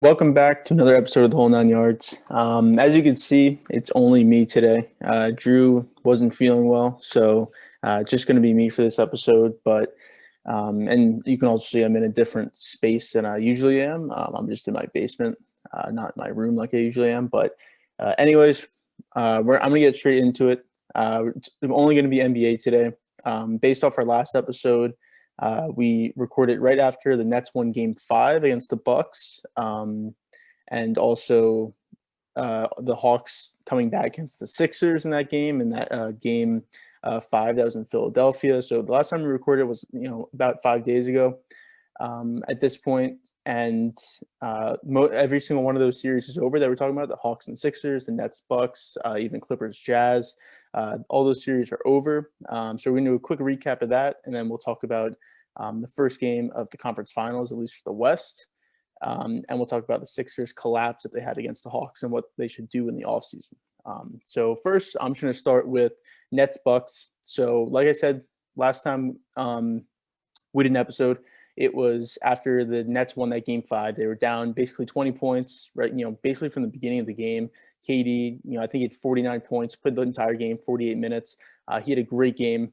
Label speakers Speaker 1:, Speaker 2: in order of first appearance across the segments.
Speaker 1: Welcome back to another episode of the Whole Nine Yards. As you can see, it's only me today. Drew wasn't feeling well, so just going to be me for this episode. And you can also see I'm in a different space than I usually am. I'm just in my basement, not in my room like I usually am. Anyways, I'm going to get straight into it. It's only going to be NBA today. Based off our last episode, we recorded right after the Nets won Game 5 against the Bucks, and also the Hawks coming back against the Sixers in that game, and that game 5 that was in Philadelphia. So the last time we recorded was about 5 days ago at this point, and every single one of those series is over that we're talking about. The Hawks and Sixers, the Nets, Bucks, even Clippers, Jazz. All those series are over. So we're going to do a quick recap of that, and then we'll talk about the first game of the conference finals, at least for the West. And we'll talk about the Sixers collapse that they had against the Hawks and what they should do in the offseason. So first, I'm just going to start with Nets Bucks. So like I said last time we did an episode, it was after the Nets won that Game 5. They were down basically 20 points, right? Basically from the beginning of the game. KD, I think he had 49 points, played the entire game, 48 minutes. He had a great game.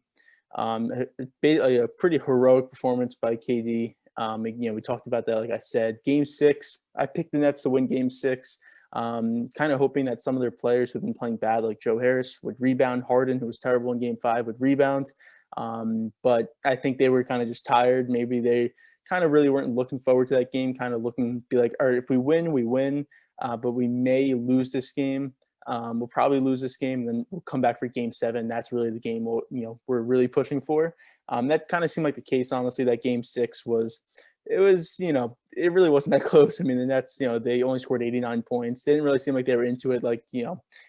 Speaker 1: A pretty heroic performance by KD. We talked about that, like I said. Game 6, I picked the Nets to win Game 6. Kind of hoping that some of their players who've been playing bad, like Joe Harris, would rebound. Harden, who was terrible in Game 5, would rebound. But I think they were kind of just tired. Maybe they kind of really weren't looking forward to that game, kind of be like, all right, if we win, we win. But we may lose this game. We'll probably lose this game, and then we'll come back for Game 7. That's really the game we're really pushing for. That kind of seemed like the case, honestly. That Game 6 it really wasn't that close. I mean, the Nets, they only scored 89 points. They didn't really seem like they were into it.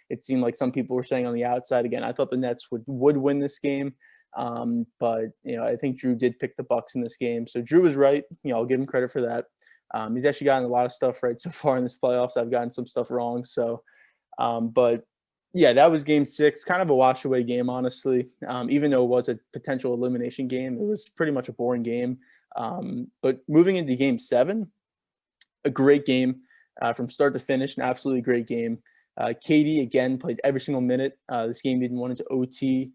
Speaker 1: It seemed like some people were saying on the outside. Again, I thought the Nets would win this game. But I think Drew did pick the Bucks in this game. So Drew was right. I'll give him credit for that. He's actually gotten a lot of stuff right so far in this playoffs. I've gotten some stuff wrong. But yeah, that was Game 6, kind of a wash away game, honestly. Even though it was a potential elimination game, it was pretty much a boring game. But moving into Game 7, a great game from start to finish, an absolutely great game. KD again played every single minute. This game didn't went into OT.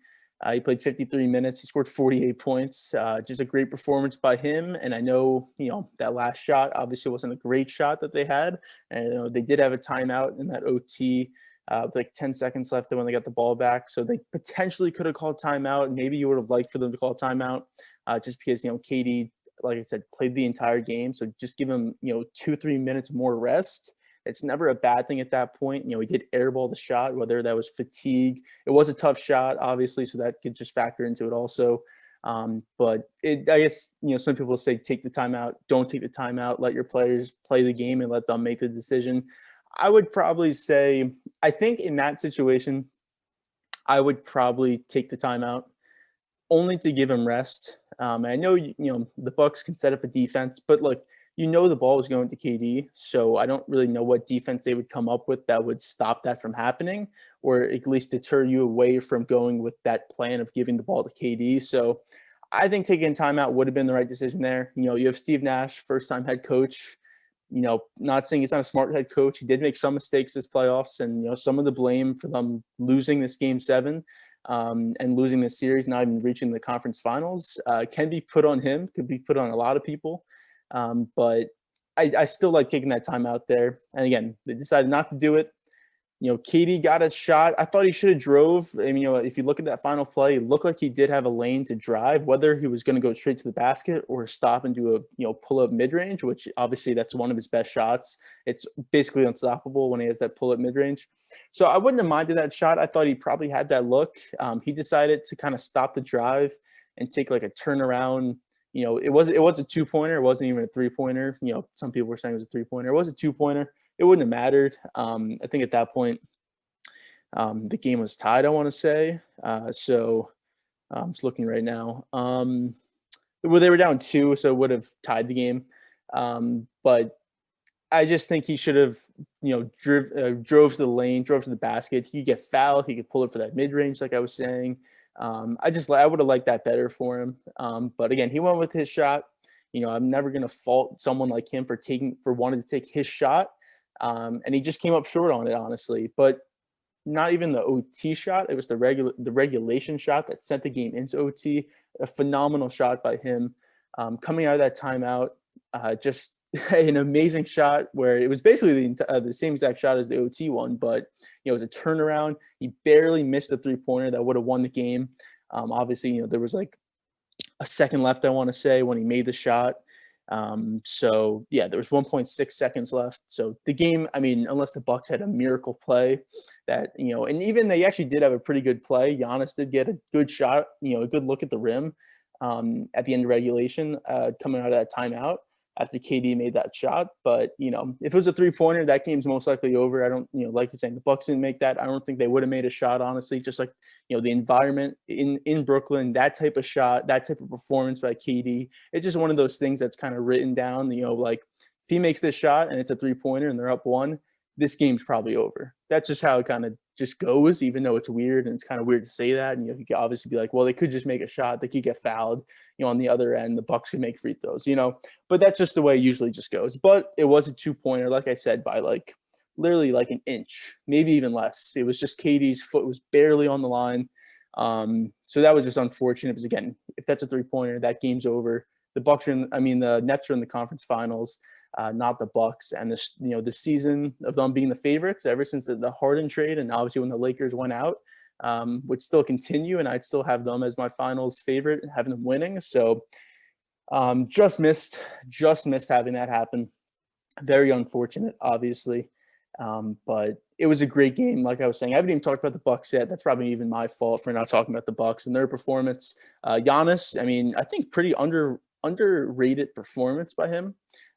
Speaker 1: He played 53 minutes. He scored 48 points. Just a great performance by him. And I know, that last shot obviously wasn't a great shot that they had. And they did have a timeout in that OT with like 10 seconds left when they got the ball back. So they potentially could have called timeout. Maybe you would have liked for them to call timeout just because, KD, like I said, played the entire game. So just give him, 2-3 minutes more rest. It's never a bad thing at that point. He did airball the shot, whether that was fatigue. It was a tough shot, obviously, so that could just factor into it also. But I guess, some people say take the timeout, don't take the timeout, let your players play the game and let them make the decision. I would probably say, I think in that situation, I would probably take the timeout only to give him rest. I know, the Bucks can set up a defense, but look, the ball was going to KD, so I don't really know what defense they would come up with that would stop that from happening, or at least deter you away from going with that plan of giving the ball to KD. So I think taking timeout would have been the right decision there. You have Steve Nash, first-time head coach. Not saying he's not a smart head coach. He did make some mistakes this playoffs, and some of the blame for them losing this Game 7 and losing this series, not even reaching the conference finals, can be put on him. Could be put on a lot of people. But I still like taking that time out there. And again, they decided not to do it. KD got a shot. I thought he should have drove. I mean, if you look at that final play, it looked like he did have a lane to drive, whether he was going to go straight to the basket or stop and do a pull-up mid-range, which obviously that's one of his best shots. It's basically unstoppable when he has that pull-up mid-range. So I wouldn't have minded that shot. I thought he probably had that look. He decided to kind of stop the drive and take like a turnaround. It was a two-pointer. It wasn't even a three-pointer. Some people were saying it was a three-pointer. It was a two-pointer. It wouldn't have mattered. I think at that point, the game was tied, I want to say. So I'm just looking right now. Well, they were down 2, so it would have tied the game. But I just think he should have, drove to the lane, drove to the basket. He could get fouled. He could pull it for that mid-range, like I was saying. I would have liked that better for him. But again, he went with his shot. I'm never going to fault someone like him for wanting to take his shot. And he just came up short on it, honestly. But not even the OT shot. It was the regulation shot that sent the game into OT. A phenomenal shot by him. Coming out of that timeout, just an amazing shot where it was basically the same exact shot as the OT one, but it was a turnaround. He barely missed a 3-pointer that would have won the game. Obviously, there was like a second left, I want to say, when he made the shot. So yeah, there was 1.6 seconds left. So the game, I mean, unless the Bucks had a miracle play that, and even they actually did have a pretty good play. Giannis did get a good shot, a good look at the rim at the end of regulation, coming out of that timeout after KD made that shot. But, if it was a 3-pointer, that game's most likely over. I don't, like you're saying, the Bucks didn't make that. I don't think they would have made a shot, honestly, just like, the environment in Brooklyn, that type of shot, that type of performance by KD. It's just one of those things that's kind of written down, like if he makes this shot and it's a 3-pointer and they're up 1, this game's probably over. That's just how it kind of just goes, even though it's weird and it's kind of weird to say that. And, you could obviously be like, well, they could just make a shot. They could get fouled, on the other end, the Bucks could make free throws, but that's just the way it usually just goes. But it was a 2-pointer, like I said, by literally like an inch, maybe even less. It was just KD's foot was barely on the line. So that was just unfortunate because, again, if that's a 3-pointer, that game's over. The Nets are in the conference finals, not the Bucks. And this, the season of them being the favorites ever since the Harden trade, and obviously when the Lakers went out, would still continue, and I'd still have them as my finals favorite, having them winning. So just missed having that happen. Very unfortunate, obviously. But it was a great game. Like I was saying, I haven't even talked about the Bucks yet. That's probably even my fault for not talking about the Bucks and their performance. Giannis, I mean, I think pretty underrated performance by him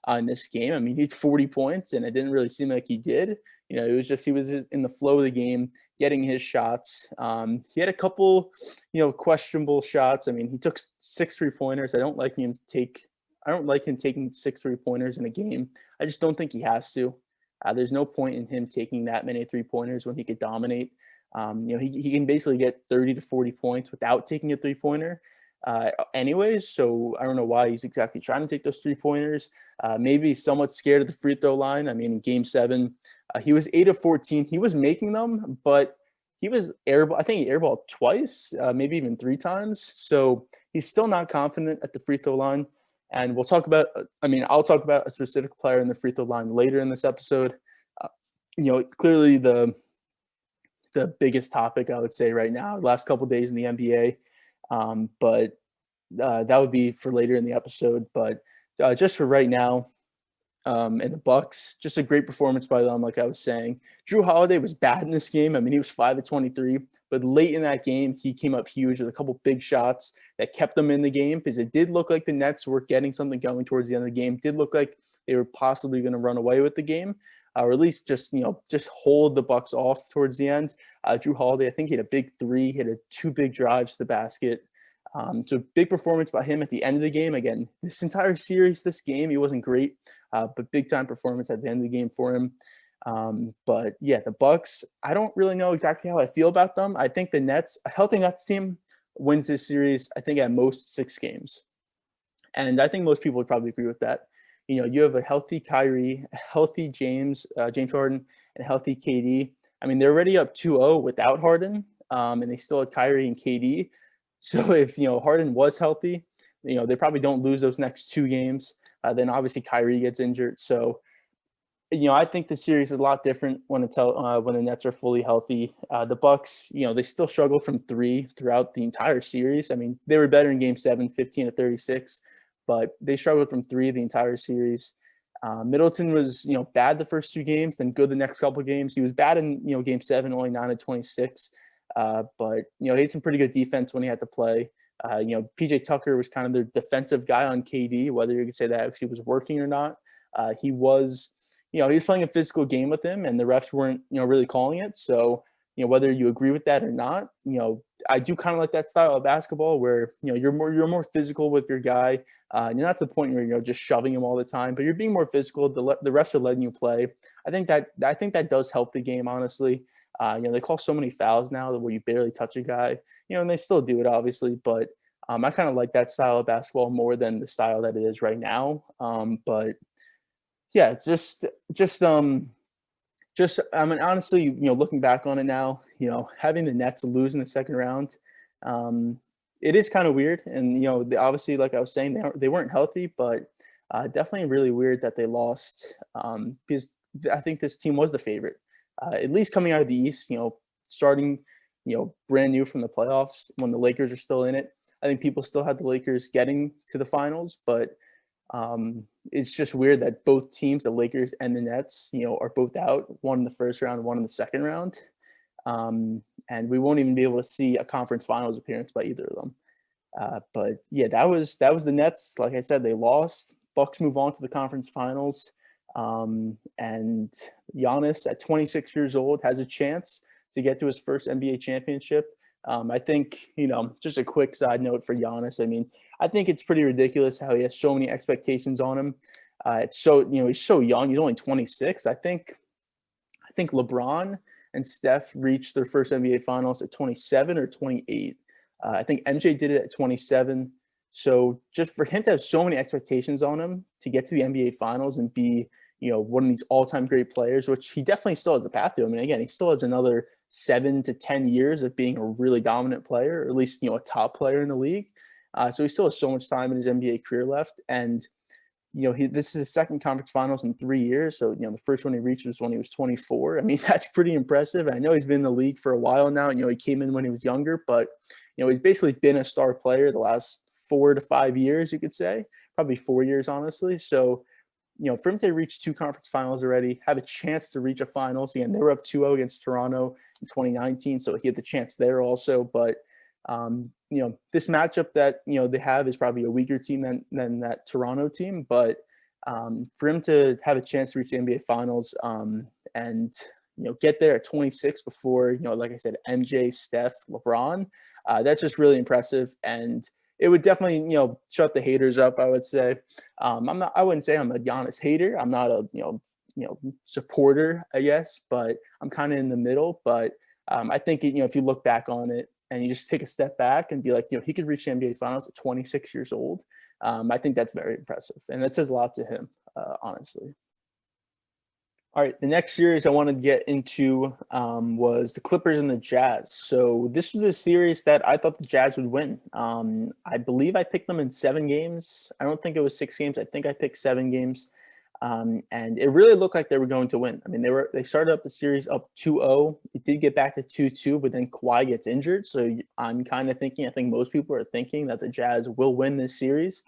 Speaker 1: in this game. I mean, he had 40 points, and it didn't really seem like he did. It was just he was in the flow of the game, getting his shots. He had a couple, questionable shots. I mean, he took 6 3-pointers. I don't like him taking 6 3-pointers in a game. I just don't think he has to. There's no point in him taking that many 3-pointers when he could dominate. He can basically get 30 to 40 points without taking a 3-pointer anyways. So I don't know why he's exactly trying to take those 3-pointers. Maybe he's somewhat scared of the free throw line. I mean, in game 7, he was 8 of 14. He was making them, but he was airball. I think he airballed twice, maybe even 3 times. So he's still not confident at the free throw line. And I'll talk about a specific player in the free throw line later in this episode. Clearly the biggest topic, I would say, right now, the last couple of days in the NBA. But that would be for later in the episode. But just for right now, and the Bucks, just a great performance by them, like I was saying. Jrue Holiday was bad in this game. I mean, he was 5 of 23, but late in that game, he came up huge with a couple big shots that kept them in the game, because it did look like the Nets were getting something going towards the end of the game. It did look like they were possibly going to run away with the game, or at least just hold the Bucks off towards the end. Jrue Holiday, I think he had a big 3, hit 2 big drives to the basket. So big performance by him at the end of the game. Again, this entire series, this game, he wasn't great, but big time performance at the end of the game for him. But yeah, the Bucks, I don't really know exactly how I feel about them. I think the Nets, a healthy Nets team, wins this series, I think at most 6 games. And I think most people would probably agree with that. You have a healthy Kyrie, a healthy James Harden, and a healthy KD. I mean, they're already up 2-0 without Harden, and they still had Kyrie and KD. So if, Harden was healthy, they probably don't lose those next 2 games. Then obviously Kyrie gets injured. So, I think the series is a lot different when the Nets are fully healthy. The Bucks, they still struggled from 3 throughout the entire series. I mean, they were better in game 7, 15 to 36, but they struggled from 3 the entire series. Middleton was, bad the first 2 games, then good the next couple of games. He was bad in, game 7, only 9 of 26. But, he had some pretty good defense when he had to play. PJ Tucker was kind of their defensive guy on KD, whether you could say that actually was working or not. He was playing a physical game with him, and the refs weren't, really calling it. So, whether you agree with that or not, I do kind of like that style of basketball where, you're more physical with your guy. You're not to the point where you're just shoving him all the time, but you're being more physical. The refs are letting you play. I think that does help the game, honestly. They call so many fouls now where you barely touch a guy, and they still do it, obviously. But I kind of like that style of basketball more than the style that it is right now. But yeah, it's just I mean, honestly, looking back on it now, having the Nets lose in the second round, um, it is kind of weird. And obviously, like I was saying, they weren't healthy, but definitely really weird that they lost, because I think this team was the favorite, at least coming out of the East. Starting, brand new from the playoffs when the Lakers are still in it. I think people still had the Lakers getting to the finals, but it's just weird that both teams, the Lakers and the Nets, are both out. One in the first round, one in the second round, and we won't even be able to see a conference finals appearance by either of them. But yeah, that was the Nets. Like I said, they lost. Bucks move on to the conference finals, and Giannis at 26 years old has a chance to get to his first NBA championship. I think, just a quick side note for Giannis. I mean, I think it's pretty ridiculous how he has so many expectations on him. It's so, he's so young. He's only 26. I think LeBron and Steph reached their first NBA finals at 27 or 28. I think MJ did it at 27. So just for him to have so many expectations on him to get to the NBA finals and be, one of these all-time great players, which he definitely still has the path to. I mean, again, he still has another 7 to 10 years of being a really dominant player, or at least, a top player in the league. So he still has so much time in his NBA career left. And this is his second conference finals in 3 years. So, the first one he reached was when he was 24. I mean, that's pretty impressive. I know he's been in the league for a while now. He came in when he was younger, but, he's basically been a star player the last 4 to 5 years, you could say, probably 4 years, honestly. So, for him to reach 2 conference finals already, have a chance to reach a finals. Again, they were up 2-0 against Toronto in 2019, so he had the chance there also. But this matchup that they have is probably a weaker team than that Toronto team. But for him to have a chance to reach the NBA Finals, and get there at 26 before like I said, MJ, Steph, LeBron, that's just really impressive. And it would definitely shut the haters up, I would say. I wouldn't say I'm a Giannis hater. I'm not a supporter, I guess, but I'm kind of in the middle. But I think if you look back on it and you just take a step back and be like, he could reach the NBA Finals at 26 years old. I think that's very impressive, and that says a lot to him, honestly. All right, the next series I wanted to get into was the Clippers and the Jazz. So this was a series that I thought the Jazz would win. I believe I picked them in 7 games. I don't think it was 6 games. I think I picked 7 games. And it really looked like they were going to win. I mean, they started up the series up 2-0. It did get back to 2-2, but then Kawhi gets injured. So I'm kind of thinking, I think most people are thinking that the Jazz will win this series.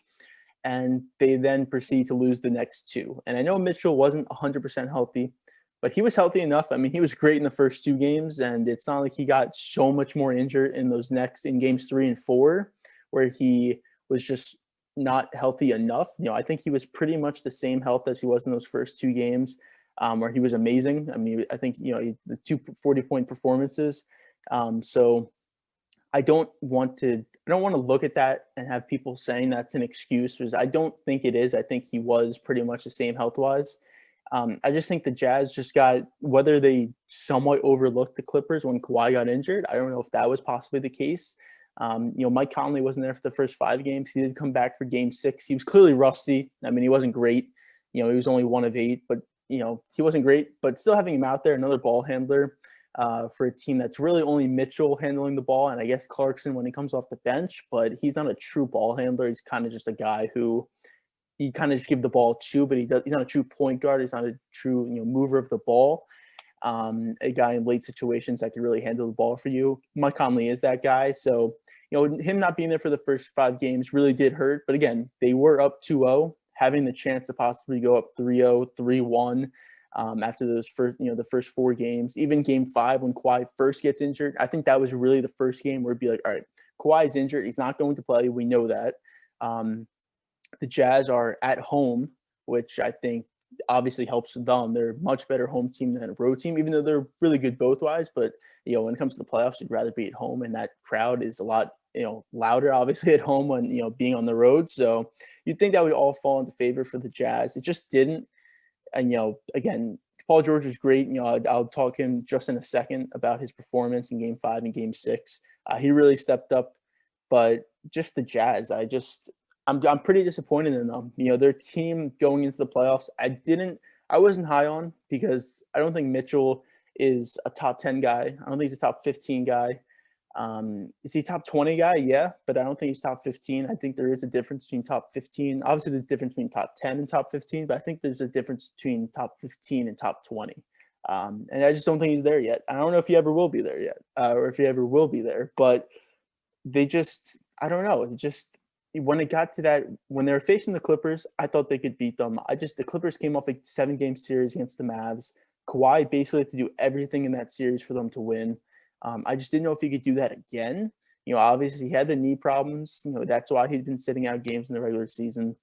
Speaker 1: And they then proceed to lose the next 2. And I know Mitchell wasn't 100% healthy, but he was healthy enough. I mean, he was great in the first 2 games, and it's not like he got so much more injured in games 3 and 4, where he was just not healthy enough. I think he was pretty much the same health as he was in those first 2 games, where he was amazing. I mean, I think, the 2 40-point performances. So I don't want to look at that and have people saying that's an excuse, because I don't think it is. I think he was pretty much the same health-wise. I just think the Jazz just whether they somewhat overlooked the Clippers when Kawhi got injured. I don't know if that was possibly the case. Mike Conley wasn't there for the first 5 games. He did come back for game 6. He was clearly rusty. I mean, he wasn't great. He was only 1 of 8, but he wasn't great. But still having him out there, another ball handler, for a team that's really only Mitchell handling the ball, and I guess Clarkson when he comes off the bench, but he's not a true ball handler. He's kind of just a guy who he kind of just give the ball to, but he's not a true point guard. He's not a true mover of the ball. A guy in late situations that can really handle the ball for you. Mike Conley is that guy. So him not being there for the first 5 games really did hurt. But again, they were up 2-0, having the chance to possibly go up 3-0, 3-1. After those the first 4 games, even game 5 when Kawhi first gets injured, I think that was really the first game where it'd be like, all right, Kawhi's injured. He's not going to play. We know that. The Jazz are at home, which I think obviously helps them. They're a much better home team than a road team, even though they're really good both wise. But, when it comes to the playoffs, you'd rather be at home, and that crowd is a lot, louder obviously at home when, being on the road. So you'd think that would all fall into favor for the Jazz. It just didn't. And, again, Paul George was great. I'll talk to him just in a second about his performance in game 5 and game 6. He really stepped up. But, just the Jazz. I'm pretty disappointed in them. Their team going into the playoffs, I wasn't high on because I don't think Mitchell is a top 10 guy. I don't think he's a top 15 guy. Is he top 20 guy? Yeah, but I don't think he's top 15. I think there is a difference between top 15. Obviously, there's a difference between top 10 and top 15, but I think there's a difference between top 15 and top 20. And I just don't think he's there yet. I don't know if he ever will be there yet, or if he ever will be there, but I don't know. When it got to that, when they were facing the Clippers, I thought they could beat them. The Clippers came off a 7-game series against the Mavs. Kawhi basically had to do everything in that series for them to win. I just didn't know if he could do that again. Obviously he had the knee problems. That's why he'd been sitting out games in the regular season.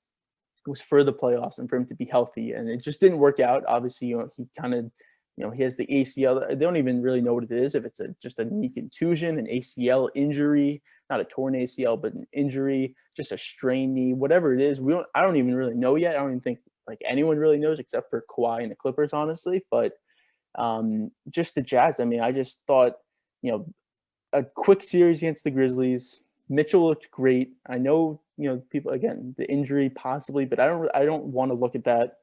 Speaker 1: It was for the playoffs and for him to be healthy, and it just didn't work out. Obviously, he kind of, he has the ACL. They don't even really know what it is. If it's just a knee contusion, an ACL injury, not a torn ACL, but an injury, just a strained knee, whatever it is. I don't even really know yet. I don't even think like anyone really knows except for Kawhi and the Clippers, honestly. But just the Jazz. I mean, I just thought, a quick series against the Grizzlies. Mitchell looked great. I know, people, again, the injury possibly, but I don't want to look at that.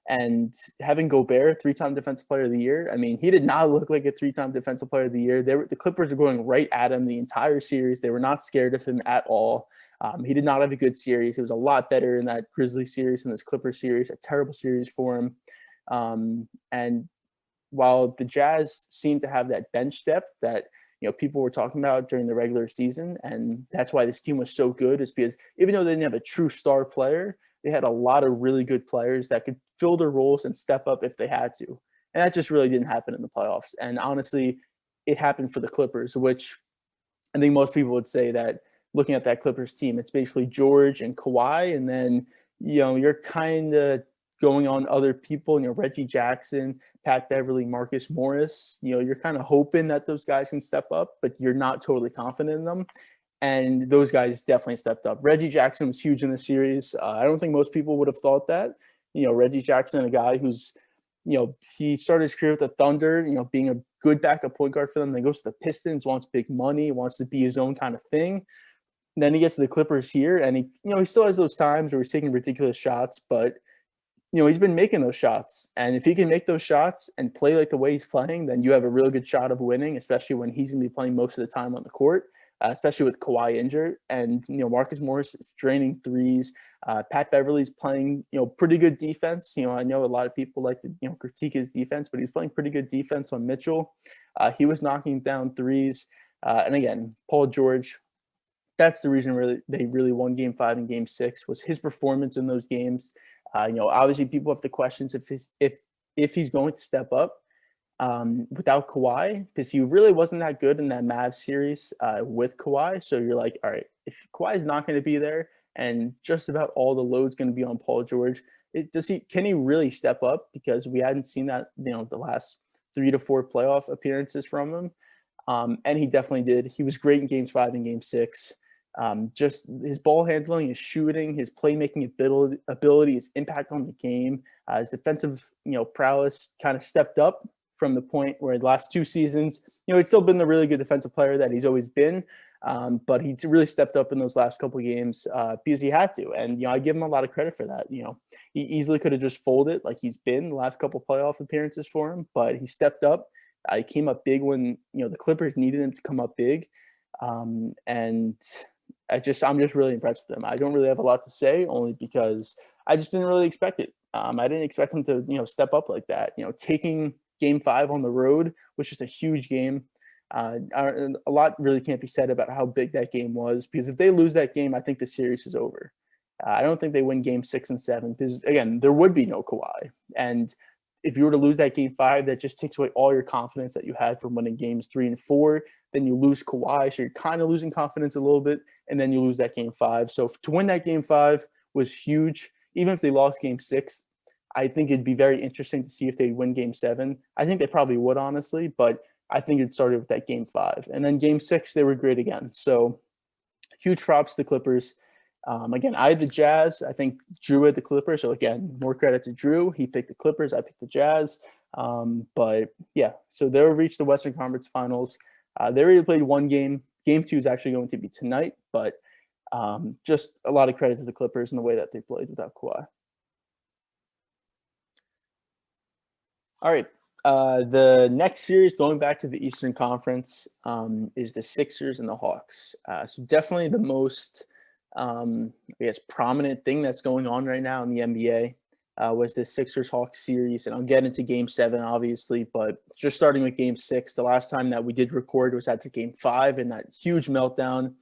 Speaker 1: And having Gobert, 3-time Defensive Player of the Year, I mean, he did not look like a 3-time Defensive Player of the Year. The Clippers were going right at him the entire series. They were not scared of him at all. He did not have a good series. It was a lot better in that Grizzlies series than this Clippers series, a terrible series for him. And while the Jazz seemed to have that bench depth that people were talking about during the regular season, and that's why this team was so good, is because even though they didn't have a true star player, they had a lot of really good players that could fill their roles and step up if they had to. And that just really didn't happen in the playoffs. And honestly, it happened for the Clippers, which I think most people would say that looking at that Clippers team, it's basically George and Kawhi, and then you're kind of going on other people, Reggie Jackson, Pat Beverly, Marcus Morris. You're kind of hoping that those guys can step up, but you're not totally confident in them. And those guys definitely stepped up. Reggie Jackson was huge in the series. I don't think most people would have thought that. Reggie Jackson, a guy who's, he started his career with the Thunder, being a good backup point guard for them. Then goes to the Pistons, wants big money, wants to be his own kind of thing. And then he gets to the Clippers here, and he still has those times where he's taking ridiculous shots, but he's been making those shots. And if he can make those shots and play like the way he's playing, then you have a real good shot of winning, especially when he's going to be playing most of the time on the court, especially with Kawhi injured. And, Marcus Morris is draining threes. Pat Beverly's playing, pretty good defense. I know a lot of people like to, critique his defense, but he's playing pretty good defense on Mitchell. He was knocking down threes. And again, Paul George, that's the reason they really won Game 5 and Game 6 was his performance in those games. Obviously people have the questions if he's going to step up without Kawhi, because he really wasn't that good in that Mavs series with Kawhi. So you're like, all right, if Kawhi is not going to be there and just about all the load's going to be on Paul George, can he really step up? Because we hadn't seen that, the last 3 to 4 playoff appearances from him. And he definitely did. He was great in Games 5 and Game 6. Just his ball handling, his shooting, his playmaking ability, his impact on the game, his defensive, prowess kind of stepped up from the point where the last 2 seasons, he's still been the really good defensive player that he's always been. But he really stepped up in those last couple of games because he had to. And, I give him a lot of credit for that. He easily could have just folded like he's been the last couple of playoff appearances for him, but he stepped up. He came up big when, the Clippers needed him to come up big. And I'm just really impressed with him. I don't really have a lot to say, only because I just didn't really expect it. I didn't expect him to, step up like that. Taking Game 5 on the road was just a huge game. A lot really can't be said about how big that game was, because if they lose that game, I think the series is over. I don't think they win Game 6 and 7 because, again, there would be no Kawhi. And if you were to lose that Game 5, that just takes away all your confidence that you had from winning Games 3 and 4. Then you lose Kawhi, so you're kind of losing confidence a little bit, and then you lose that Game 5. So to win that Game 5 was huge. Even if they lost Game 6, I think it'd be very interesting to see if they win Game 7. I think they probably would, honestly, but I think it started with that Game 5. And then Game 6, they were great again. So huge props to the Clippers. Again, I had the Jazz. I think Drew had the Clippers. So, again, more credit to Drew. He picked the Clippers. I picked the Jazz. But, yeah, so they'll reach the Western Conference Finals. They already played one game. Game 2 is actually going to be tonight. But Just a lot of credit to the Clippers and the way that they played without Kawhi. All right. The next series, going back to the Eastern Conference, is the Sixers and the Hawks. So definitely the most, I guess, prominent thing that's going on right now in the NBA was this Sixers-Hawks series. And I'll get into Game 7, obviously, but just starting with Game 6, the last time that we did record was after Game 5 and that huge meltdown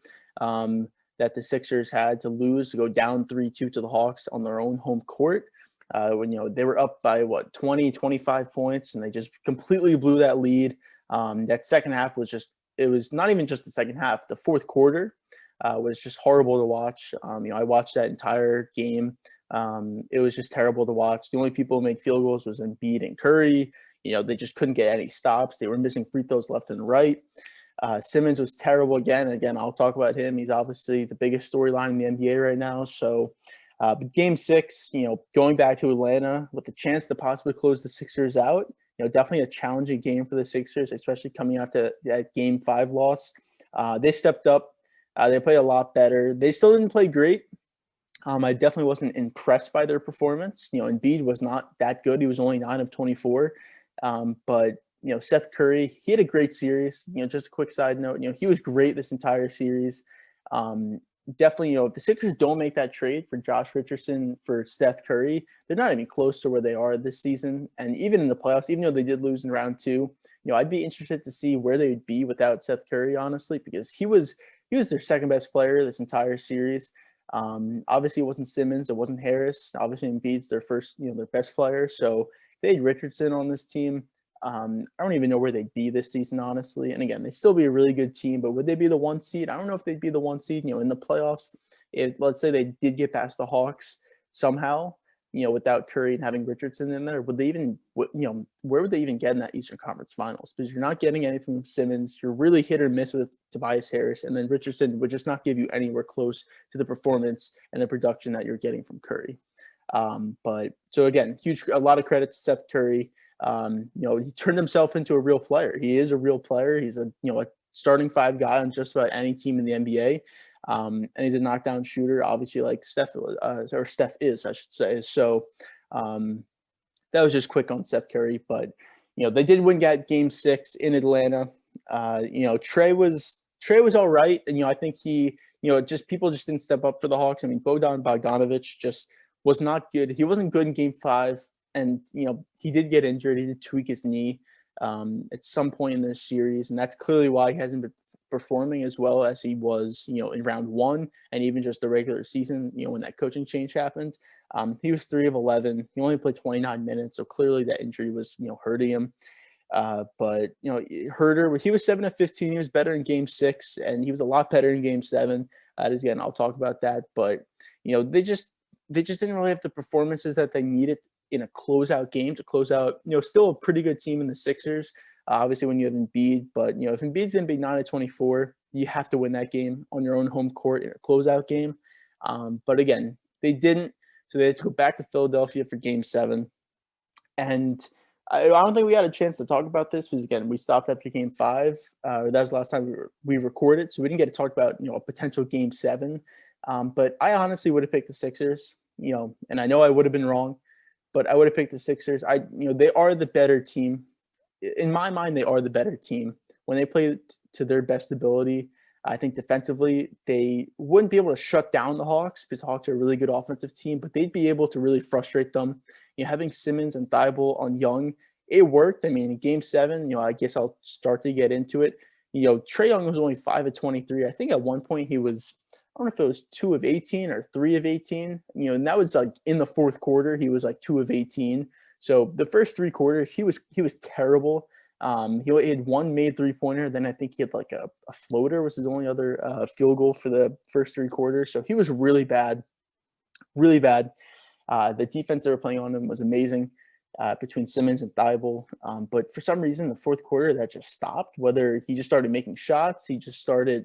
Speaker 1: that the Sixers had to lose to go down 3-2 to the Hawks on their own home court. When they were up by 20, 25 points, and they just completely blew that lead. That second half was it was not even just the second half. The fourth quarter was just horrible to watch. I watched that entire game. It was just terrible to watch. The only people who made field goals was Embiid and Curry. They just couldn't get any stops. They were missing free throws left and right. Simmons was terrible again. Again, I'll talk about him. He's obviously the biggest storyline in the NBA right now. So but Game 6, going back to Atlanta with the chance to possibly close the Sixers out, definitely a challenging game for the Sixers, especially coming after that Game 5 loss. They stepped up. They played a lot better. They still didn't play great. I definitely wasn't impressed by their performance. Embiid was not that good. He was only 9 of 24. But Seth Curry, he had a great series. Just a quick side note, he was great this entire series. Definitely, if the Sixers don't make that trade for Josh Richardson for Seth Curry, they're not even close to where they are this season. And even in the playoffs, even though they did lose in round 2, I'd be interested to see where they would be without Seth Curry, honestly, because he was their second best player this entire series. Obviously, it wasn't Simmons, it wasn't Harris. Obviously, Embiid's their first, their best player. So if they had Richardson on this team, I don't even know where they'd be this season, honestly. And again, they'd still be a really good team, but would they be the 1 seed? I don't know if they'd be the 1 seed, in the playoffs. If let's say they did get past the Hawks somehow, without Curry and having Richardson in there, would they even, where would they even get in that Eastern Conference Finals? Because you're not getting anything from Simmons. You're really hit or miss with Tobias Harris, and then Richardson would just not give you anywhere close to the performance and the production that you're getting from Curry. But so again, a lot of credit to Seth Curry. He turned himself into a real player. He is a real player. He's a starting 5 guy on just about any team in the NBA. And he's a knockdown shooter, obviously, like Steph is, I should say. So that was just quick on Seth Curry. But they did win Game 6 in Atlanta. Trey was all right, and I think he, people just didn't step up for the Hawks. I mean, Bogdanovic just was not good. He wasn't good in Game 5. And, he did get injured. He did tweak his knee at some point in this series. And that's clearly why he hasn't been performing as well as he was, in round 1 and even just the regular season, when that coaching change happened. He was 3 of 11. He only played 29 minutes. So clearly that injury was, hurting him. But, Herter, he was 7 of 15. He was better in Game 6, and he was a lot better in Game 7. Again, I'll talk about that. But, they just didn't really have the performances that they needed in a closeout game to close out, still a pretty good team in the Sixers. Obviously, when you have Embiid, but if Embiid's going to be 9 of 24, you have to win that game on your own home court in a closeout game. But again, they didn't, so they had to go back to Philadelphia for Game 7. And I don't think we had a chance to talk about this because again, we stopped after Game 5. That was the last time we recorded, so we didn't get to talk about a potential Game 7. But I honestly would have picked the Sixers. And I know I would have been wrong. But I would have picked the Sixers. They are the better team. In my mind, they are the better team. When they play to their best ability, I think defensively, they wouldn't be able to shut down the Hawks because the Hawks are a really good offensive team, but they'd be able to really frustrate them. Having Simmons and Thibault on Young, it worked. I mean, in Game 7, I guess I'll start to get into it. Trae Young was only 5 of 23. I think at one point he was, I don't know if it was 2 of 18 or 3 of 18, and that was like in the fourth quarter, he was like 2 of 18. So the first 3 quarters, he was terrible. He had 1 made 3-pointer. Then I think he had like a floater was his only other field goal for the first 3 quarters. So he was really bad, really bad. The defense they were playing on him was amazing between Simmons and Thibault. But for some reason, the fourth quarter, that just stopped. Whether he just started making shots, he just started,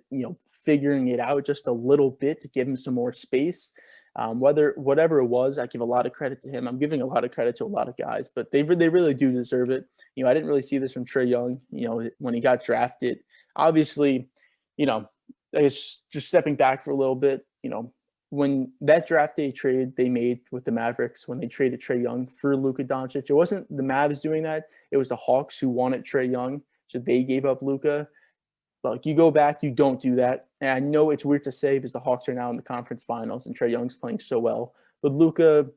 Speaker 1: figuring it out just a little bit to give him some more space. Whatever it was, I give a lot of credit to him. I'm giving a lot of credit to a lot of guys, but they really do deserve it. I didn't really see this from Trae Young, when he got drafted. Obviously, I guess just stepping back for a little bit, when that draft day trade they made with the Mavericks, when they traded Trae Young for Luka Doncic, it wasn't the Mavs doing that. It was the Hawks who wanted Trae Young, so they gave up Luka. Like, you go back, you don't do that. And I know it's weird to say because the Hawks are now in the conference finals and Trae Young's playing so well. But Luka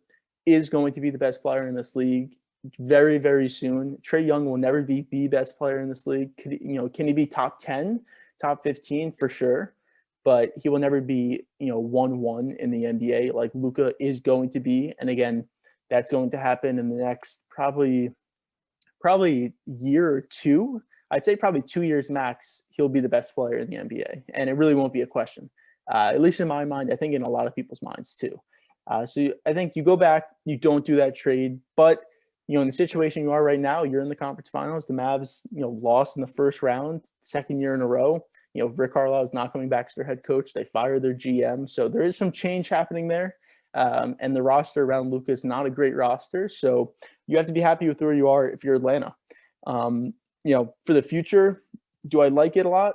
Speaker 1: is going to be the best player in this league very, very soon. Trae Young will never be the best player in this league. Can he be top 10, top 15 for sure? But he will never be, 1-1 in the NBA like Luka is going to be. And again, that's going to happen in the next probably year or two. I'd say probably 2 years max, he'll be the best player in the NBA. And it really won't be a question, at least in my mind. I think in a lot of people's minds too. So I think you go back, you don't do that trade. But, in the situation you are right now, you're in the conference finals. The Mavs, lost in the first round, second year in a row. Rick Carlisle is not coming back as their head coach. They fired their GM. So there is some change happening there. And the roster around Luka is not a great roster. So you have to be happy with where you are if you're Atlanta. For the future, do I like it a lot?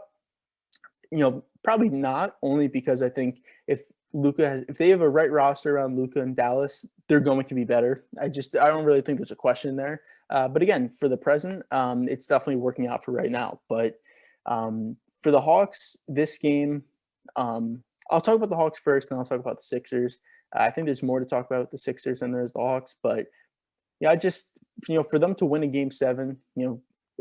Speaker 1: Probably not, only because I think if they have a right roster around Luka in Dallas, they're going to be better. I don't really think there's a question there. But again, for the present, it's definitely working out for right now. But for the Hawks, this game, I'll talk about the Hawks first, and I'll talk about the Sixers. I think there's more to talk about with the Sixers than there's the Hawks. But for them to win a game 7,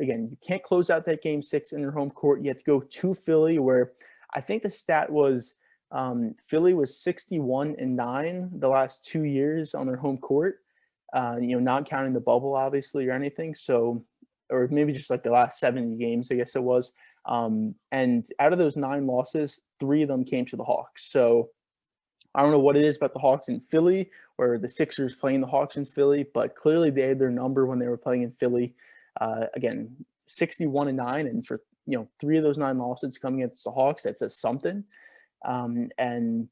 Speaker 1: again, you can't close out that game 6 in your home court. You have to go to Philly, where I think the stat was Philly was 61-9 the last 2 years on their home court, not counting the bubble, obviously, or anything. So, or maybe just like the last 70 games, I guess it was. And out of those 9 losses, 3 of them came to the Hawks. So I don't know what it is about the Hawks in Philly or the Sixers playing the Hawks in Philly, but clearly they had their number when they were playing in Philly. Again, 61-9, and for 3 of those 9 losses coming against the Hawks, that says something. And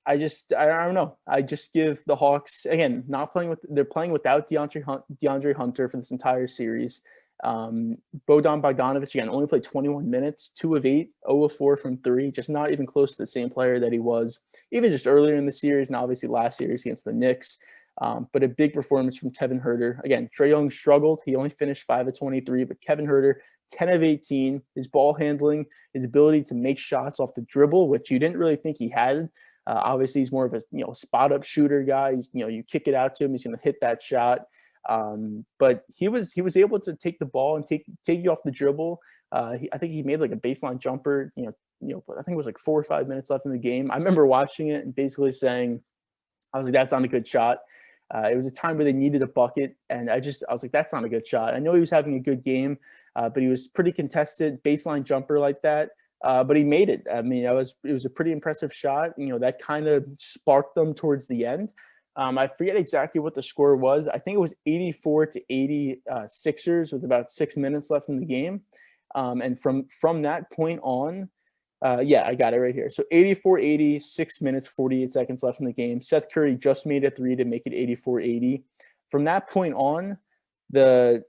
Speaker 1: I don't know. I just give the Hawks, again, they're playing without DeAndre Hunter for this entire series. Bojan Bogdanovic, again, only played 21 minutes, 2 of 8, 0 of 4 from 3, just not even close to the same player that he was even just earlier in the series, and obviously last series against the Knicks. But a big performance from Kevin Huerter. Again, Trae Young struggled. He only finished 5 of 23, but Kevin Huerter, 10 of 18. His ball handling, his ability to make shots off the dribble, which you didn't really think he had. Obviously, he's more of a spot-up shooter guy. You kick it out to him, he's going to hit that shot. But he was able to take the ball and take you off the dribble. I think he made like a baseline jumper. I think it was like 4 or 5 minutes left in the game. I remember watching it and basically saying, I was like, that's not a good shot. It was a time where they needed a bucket, and I was like, that's not a good shot. I know he was having a good game, but he was pretty contested, baseline jumper like that. But he made it. I mean, it was a pretty impressive shot. That kind of sparked them towards the end. I forget exactly what the score was. I think it was 84-80 Sixers with about 6 minutes left in the game. And from that point on, I got it right here. So 84-80, 6 minutes, 48 seconds left in the game. Seth Curry just made a 3 to make it 84-80. From that point on, the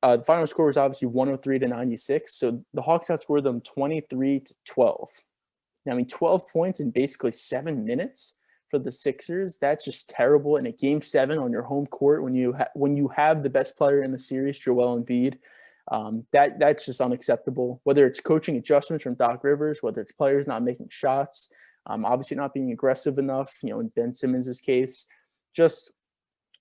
Speaker 1: final score was obviously 103-96. So the Hawks outscored them 23-12. Now, 12 points in basically 7 minutes for the Sixers. That's just terrible in a game 7 on your home court when you have the best player in the series, Joel Embiid. That's just unacceptable. Whether it's coaching adjustments from Doc Rivers, whether it's players not making shots, obviously not being aggressive enough, in Ben Simmons' case, just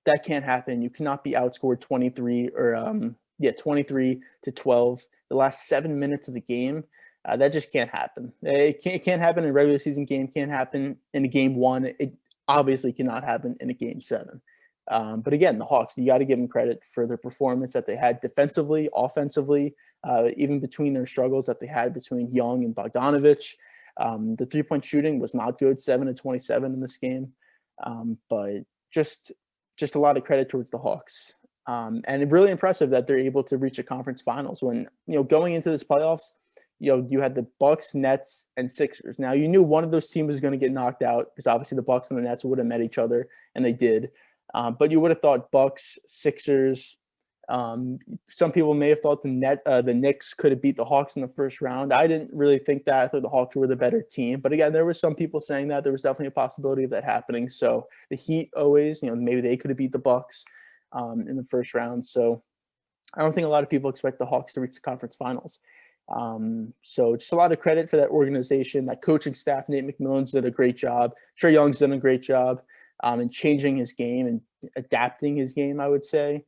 Speaker 1: that can't happen. You cannot be outscored 23-12 the last 7 minutes of the game. That just can't happen. It can't happen in a regular season game. Can't happen in a game 1. It obviously cannot happen in a game 7. But again, the Hawks, you got to give them credit for their performance that they had defensively, offensively, even between their struggles that they had between Young and Bogdanovic. The 3-point shooting was not good, 7 of 27 in this game. But just a lot of credit towards the Hawks. And really impressive that they're able to reach a conference finals when, going into this playoffs, you had the Bucks, Nets, and Sixers. Now, you knew one of those teams was going to get knocked out because obviously the Bucks and the Nets would have met each other, and they did. But you would have thought Bucks, Sixers, Some people may have thought the Knicks could have beat the Hawks in the first round. I didn't really think that. I thought the Hawks were the better team. But again, there were some people saying that there was definitely a possibility of that happening. So the Heat always, maybe they could have beat the Bucks in the first round. So I don't think a lot of people expect the Hawks to reach the conference finals. So just a lot of credit for that organization, that coaching staff. Nate McMillan's did a great job. Trae Young's done a great job in changing his game and adapting his game, I would say.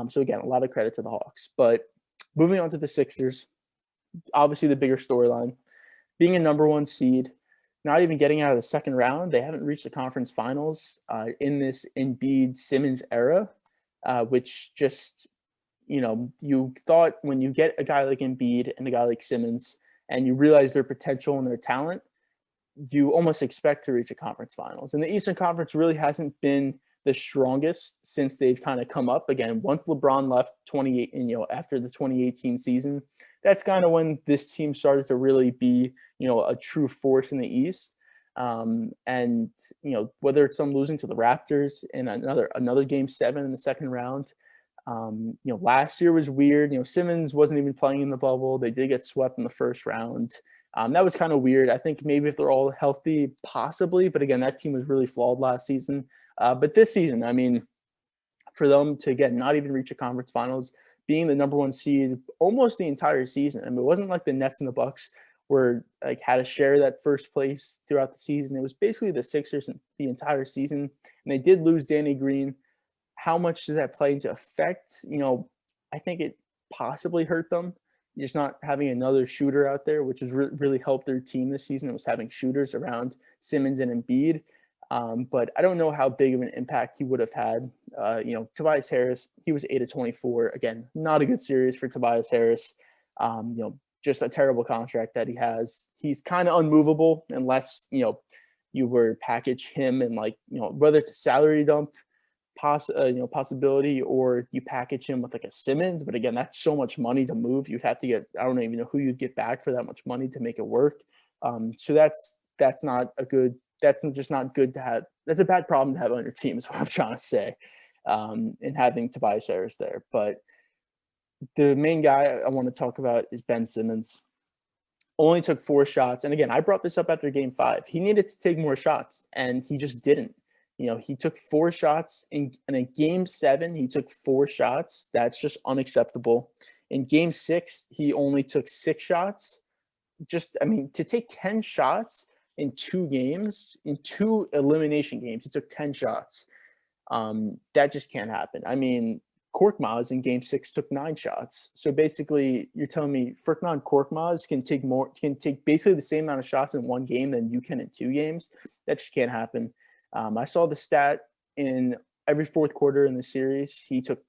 Speaker 1: So again, a lot of credit to the Hawks. But moving on to the Sixers, obviously the bigger storyline, being a number one seed, not even getting out of the second round. They haven't reached the conference finals in this Embiid-Simmons era, which just, you thought when you get a guy like Embiid and a guy like Simmons and you realize their potential and their talent, you almost expect to reach a conference finals. And the Eastern Conference really hasn't been the strongest since they've kind of come up. Again, once LeBron left after the 2018 season, that's kind of when this team started to really be, a true force in the East. And whether it's them losing to the Raptors in another game 7 in the second round, last year was weird. Simmons wasn't even playing in the bubble. They did get swept in the first round. That was kind of weird. I think maybe if they're all healthy, possibly. But again, that team was really flawed last season. But this season, I mean, for them to not even reach a conference finals, being the number one seed almost the entire season. I mean, it wasn't like the Nets and the Bucks were had to share that first place throughout the season. It was basically the Sixers the entire season. And they did lose Danny Green. How much does that play into effect? I think it possibly hurt them. Just not having another shooter out there, which has really helped their team this season. It was having shooters around Simmons and Embiid. But I don't know how big of an impact he would have had. Tobias Harris, he was 8 of 24. Again, not a good series for Tobias Harris. Just a terrible contract that he has. He's kind of unmovable unless, you were package him and whether it's a salary dump possibility or you package him with like a Simmons. But again, that's so much money to move. You'd have to get, I don't even know who you'd get back for that much money to make it work. So that's just not good to have. That's a bad problem to have on your team is what I'm trying to say. And having Tobias Harris there. But the main guy I want to talk about is Ben Simmons. Only took 4 shots. And again, I brought this up after game 5. He needed to take more shots and he just didn't. He took 4 shots in a game 7. He took 4 shots. That's just unacceptable. In game 6, he only took 6 shots. To take 10 shots in 2 games, in 2 elimination games, he took 10 shots. That just can't happen. Korkmaz in game 6 took 9 shots. So basically, you're telling me Furkan Korkmaz can take basically the same amount of shots in 1 game than you can in 2 games. That just can't happen. I saw the stat in every fourth quarter in the series. He took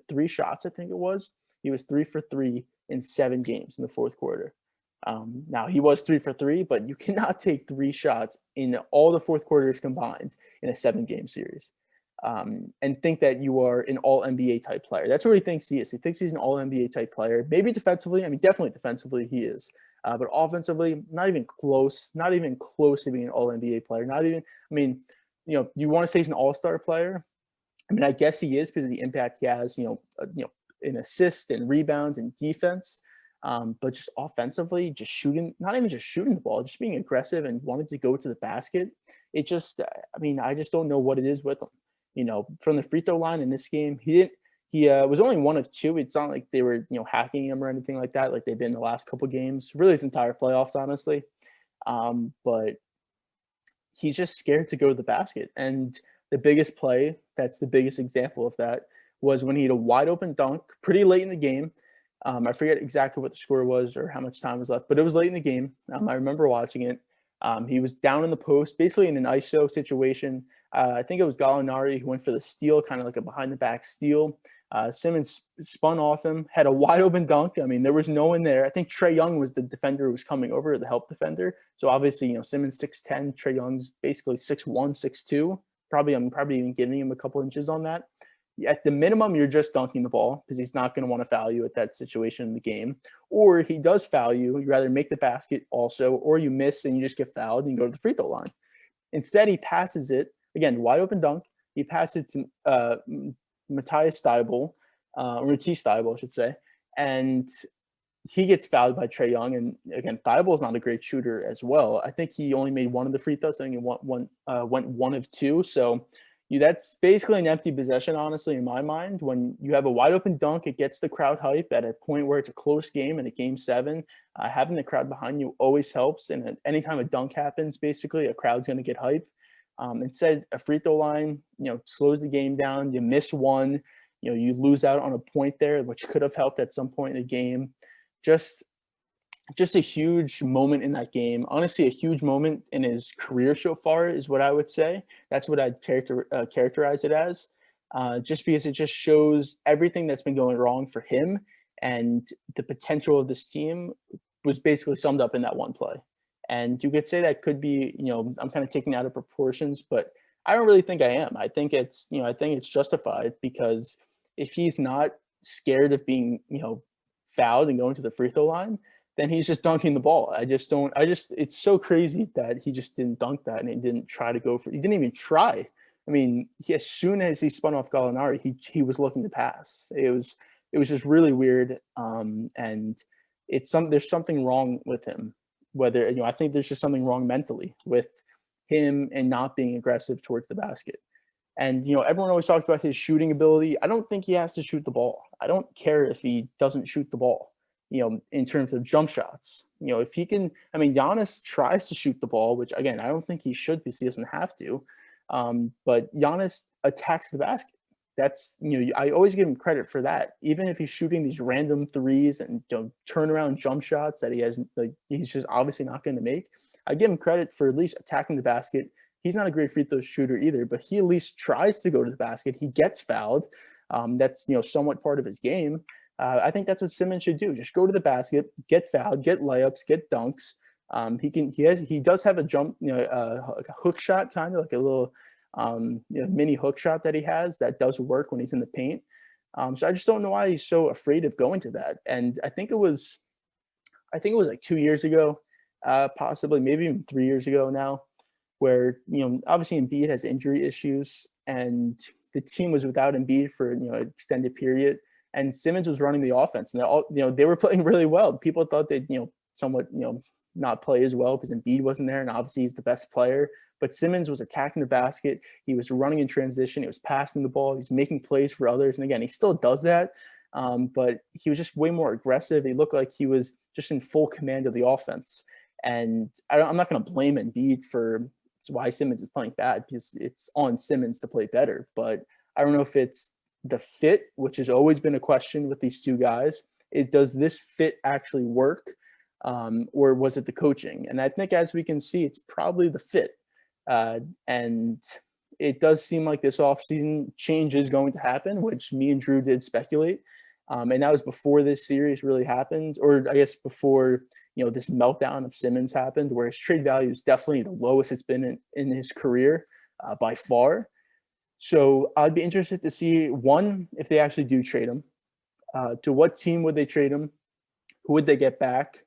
Speaker 1: 3 shots, I think it was. He was 3 for 3 in 7 games in the fourth quarter. Now, he was 3 for 3, but you cannot take 3 shots in all the fourth quarters combined in a 7-game series and think that you are an all-NBA type player. That's what he thinks he is. He thinks he's an all-NBA type player. Maybe defensively. Definitely defensively he is. But offensively, not even close to being an all-NBA player. You want to say he's an all-star player. I guess he is because of the impact he has, in assists and rebounds and defense. But just offensively, just shooting, not even just shooting the ball, just being aggressive and wanting to go to the basket. I just don't know what it is with him. From the free throw line in this game, he was only 1 of 2. It's not like they were, hacking him or anything like that, like they've been the last couple games, really his entire playoffs, honestly. But he's just scared to go to the basket. And the biggest play, that's the biggest example of that, was when he had a wide open dunk pretty late in the game. I forget exactly what the score was or how much time was left, but it was late in the game. I remember watching it. He was down in the post, basically in an ISO situation. I think it was Gallinari who went for the steal, kind of like a behind-the-back steal. Simmons spun off him, had a wide-open dunk. There was no one there. I think Trae Young was the defender who was coming over, the help defender. So obviously, Simmons 6'10", Trae Young's basically 6'1", 6'2". I'm probably even giving him a couple inches on that. At the minimum, you're just dunking the ball because he's not going to want to foul you at that situation in the game. Or he does foul you. You rather make the basket also, or you miss and you just get fouled and you go to the free throw line. Instead, he passes it. Again, wide open dunk. He passes it to Matthias Steibel. or Matisse Thybulle, I should say, and he gets fouled by Trae Young. And again, Thibault's not a great shooter as well. I think he only made one of the free throws. I think he went one of two. So that's basically an empty possession, honestly, in my mind. When you have a wide open dunk, it gets the crowd hype at a point where it's a close game in a game 7. Having the crowd behind you always helps. And anytime a dunk happens, basically, a crowd's going to get hype. Instead, a free throw line, slows the game down. You miss one, you lose out on a point there, which could have helped at some point in the game. Just a huge moment in that game. Honestly, a huge moment in his career so far is what I would say. That's what I'd characterize it as, just because it just shows everything that's been going wrong for him, and the potential of this team was basically summed up in that one play. And you could say that could be, I'm kind of taking out of proportions, but I don't really think I am. I think it's justified, because if he's not scared of being, fouled and going to the free throw line, then he's just dunking the ball. It's so crazy that he just didn't dunk that, and he didn't try to go for, he didn't even try. I mean, as soon as he spun off Gallinari, he was looking to pass. It was just really weird. And there's something wrong with him. Whether, I think there's just something wrong mentally with him and not being aggressive towards the basket. And, everyone always talks about his shooting ability. I don't think he has to shoot the ball. I don't care if he doesn't shoot the ball, in terms of jump shots. If he can, Giannis tries to shoot the ball, which, again, I don't think he should, because he doesn't have to. But Giannis attacks the basket. That's, I always give him credit for that. Even if he's shooting these random threes and turnaround jump shots that he has, he's just obviously not going to make, I give him credit for at least attacking the basket. He's not a great free throw shooter either, but he at least tries to go to the basket. He gets fouled. That's, somewhat part of his game. I think that's what Simmons should do. Just go to the basket, get fouled, get layups, get dunks. He does have a jump, a hook shot, kind of like a little mini hook shot that he has that does work when he's in the paint. So I just don't know why he's so afraid of going to that. And I think it was like 2 years ago, possibly maybe even 3 years ago now, where, obviously Embiid has injury issues, and the team was without Embiid for, an extended period, and Simmons was running the offense, and they were playing really well. People thought they'd, somewhat, not play as well because Embiid wasn't there, and obviously he's the best player, but Simmons was attacking the basket. He was running in transition. He was passing the ball. He's making plays for others. And again, he still does that, but he was just way more aggressive. He looked like he was just in full command of the offense. And I'm not going to blame Embiid for why Simmons is playing bad, because it's on Simmons to play better. But I don't know if it's the fit, which has always been a question with these two guys. Does this fit actually work, or was it the coaching? And I think, as we can see, it's probably the fit. And it does seem like this offseason change is going to happen, which me and Drew did speculate. And that was before this series really happened, or I guess before, this meltdown of Simmons happened, where his trade value is definitely the lowest it's been in his career, by far. So I'd be interested to see, one, if they actually do trade him, to what team would they trade him? Who would they get back?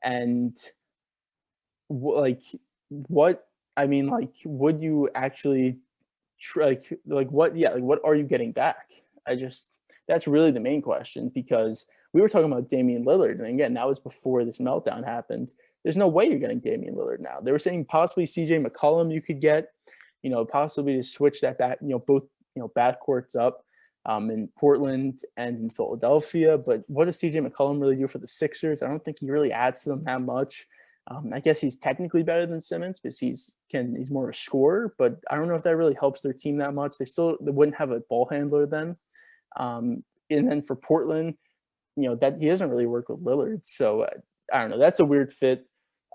Speaker 1: And would you actually what are you getting back? That's really the main question, because we were talking about Damian Lillard, and again, that was before this meltdown happened. There's no way you're getting Damian Lillard now. They were saying possibly CJ McCollum you could get, possibly to switch that back, both, backcourts up, in Portland and in Philadelphia. But what does CJ McCollum really do for the Sixers? I don't think he really adds to them that much. I guess he's technically better than Simmons because he's more of a scorer, but I don't know if that really helps their team that much. They wouldn't have a ball handler then. And then for Portland, that he doesn't really work with Lillard. So I don't know. That's a weird fit.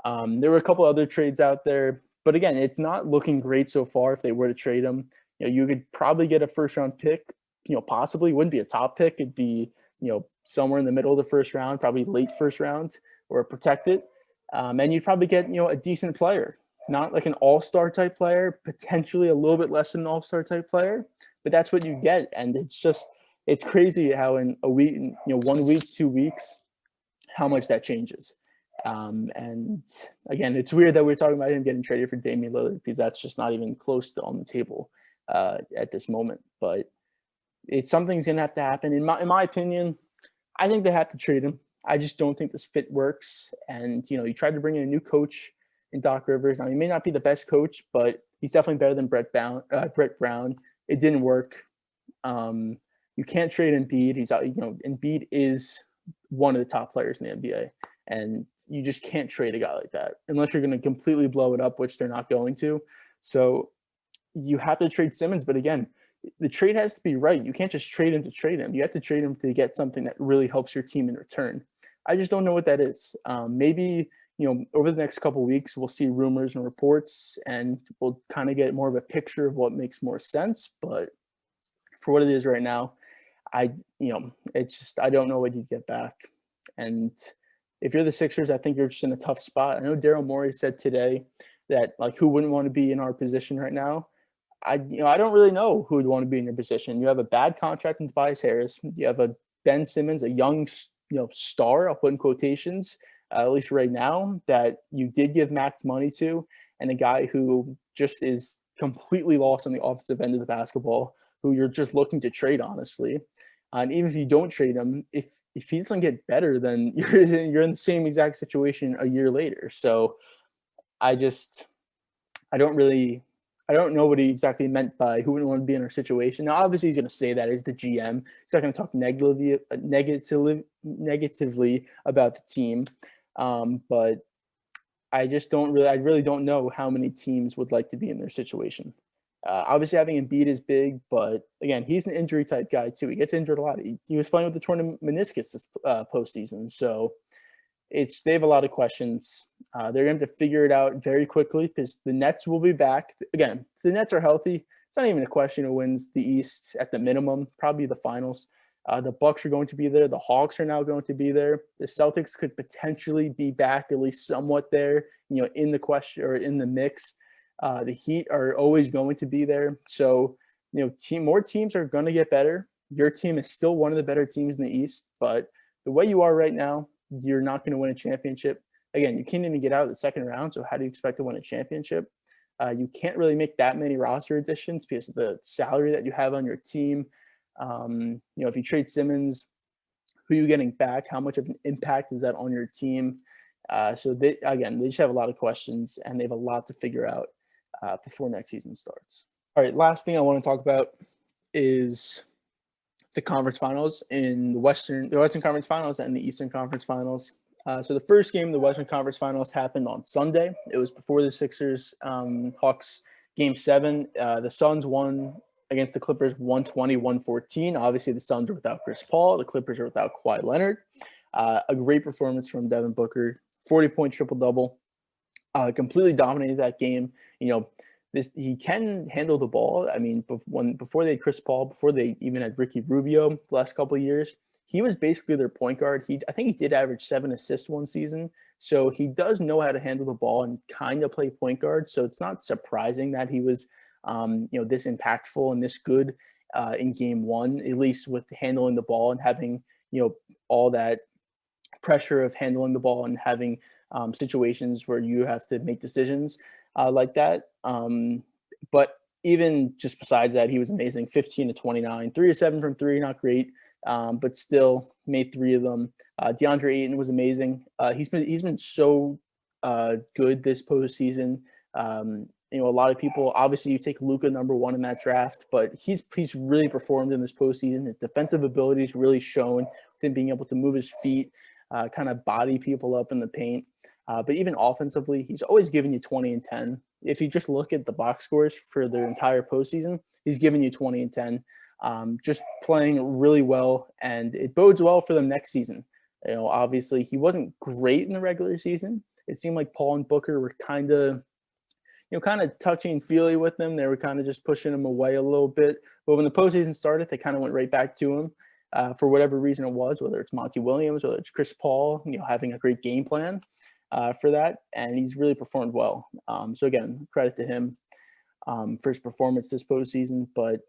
Speaker 1: There were a couple other trades out there, but again, it's not looking great so far. If they were to trade him, you could probably get a first round pick. Possibly wouldn't be a top pick. It'd be somewhere in the middle of the first round, probably late first round, or protected. And you'd probably get, a decent player, not like an all-star type player, potentially a little bit less than an all-star type player, but that's what you get. And it's crazy how in a week, 1 week, 2 weeks, how much that changes. And again, it's weird that we're talking about him getting traded for Damian Lillard, because that's just not even close to on the table, at this moment. But it's something's gonna have to happen. In my opinion, I think they have to trade him. I just don't think this fit works. And you tried to bring in a new coach in Doc Rivers. Now he may not be the best coach, but he's definitely better than Brett Brown. It didn't work. You can't trade Embiid. He's out. Embiid is one of the top players in the NBA, and you just can't trade a guy like that unless you're going to completely blow it up, which they're not going to. So you have to trade Simmons, but again, the trade has to be right. You can't just trade him to trade him. You have to trade him to get something that really helps your team in return. I just don't know what that is. Maybe over the next couple of weeks, we'll see rumors and reports, and we'll kind of get more of a picture of what makes more sense. But for what it is right now, it's just I don't know what you'd get back. And if you're the Sixers, I think you're just in a tough spot. I know Daryl Morey said today that who wouldn't want to be in our position right now. I don't really know who would want to be in your position. You have a bad contract in Tobias Harris. You have a Ben Simmons, a young star, I'll put in quotations, at least right now, that you did give max money to, and a guy who just is completely lost on the offensive end of the basketball, who you're just looking to trade, honestly. And even if you don't trade him, if he doesn't get better, then you're in the same exact situation a year later. So I don't know what he exactly meant by who wouldn't want to be in our situation. Now, obviously, he's going to say that as the GM. He's not going to talk negatively about the team. But I really don't know how many teams would like to be in their situation. Obviously, having Embiid is big, but again, he's an injury type guy too. He gets injured a lot. He was playing with the torn meniscus this postseason, so they have a lot of questions. They're going to have to figure it out very quickly because the Nets will be back. Again, if the Nets are healthy, it's not even a question who wins the East at the minimum, probably the finals. The Bucks are going to be there. The Hawks are now going to be there. The Celtics could potentially be back, at least somewhat there, in the question or in the mix. The Heat are always going to be there. So, more teams are going to get better. Your team is still one of the better teams in the East, but the way you are right now, you're not going to win a championship. Again, you can't even get out of the second round, so how do you expect to win a championship? You can't really make that many roster additions because of the salary that you have on your team. If you trade Simmons, who are you getting back? How much of an impact is that on your team? So they just have a lot of questions, and they have a lot to figure out before next season starts. All right, last thing I want to talk about is the conference finals in the Western Conference Finals and the Eastern Conference Finals. So the first game of the Western Conference Finals happened on Sunday. It was before the Sixers Hawks Game 7. The Suns won against the Clippers 120-114. Obviously, the Suns are without Chris Paul. The Clippers are without Kawhi Leonard. A great performance from Devin Booker, 40-point triple-double. Completely dominated that game. He can handle the ball. I mean, before they had Chris Paul, before they even had Ricky Rubio the last couple of years, he was basically their point guard. I think he did average 7 assists one season. So he does know how to handle the ball and kind of play point guard. So it's not surprising that he was, this impactful and this good in Game 1, at least with handling the ball and having, all that pressure of handling the ball and having situations where you have to make decisions like that. But even just besides that, he was amazing. 15-29, 3-7 from 3, not great, but still made 3 of them. DeAndre Ayton was amazing. He's been so good this postseason. A lot of people, obviously you take Luka number 1 in that draft, but he's really performed in this postseason. His defensive abilities really shown with him being able to move his feet, kind of body people up in the paint. But even offensively, he's always giving you 20 and 10. If you just look at the box scores for their entire postseason, he's giving you 20 and 10, just playing really well, and it bodes well for them next season. Obviously, he wasn't great in the regular season. It seemed like Paul and Booker were kind of touchy and feely with them. They were kind of just pushing him away a little bit. But when the postseason started, they kind of went right back to him for whatever reason it was, whether it's Monty Williams, whether it's Chris Paul, having a great game plan for that. And he's really performed well. So again, credit to him for his performance this postseason. But,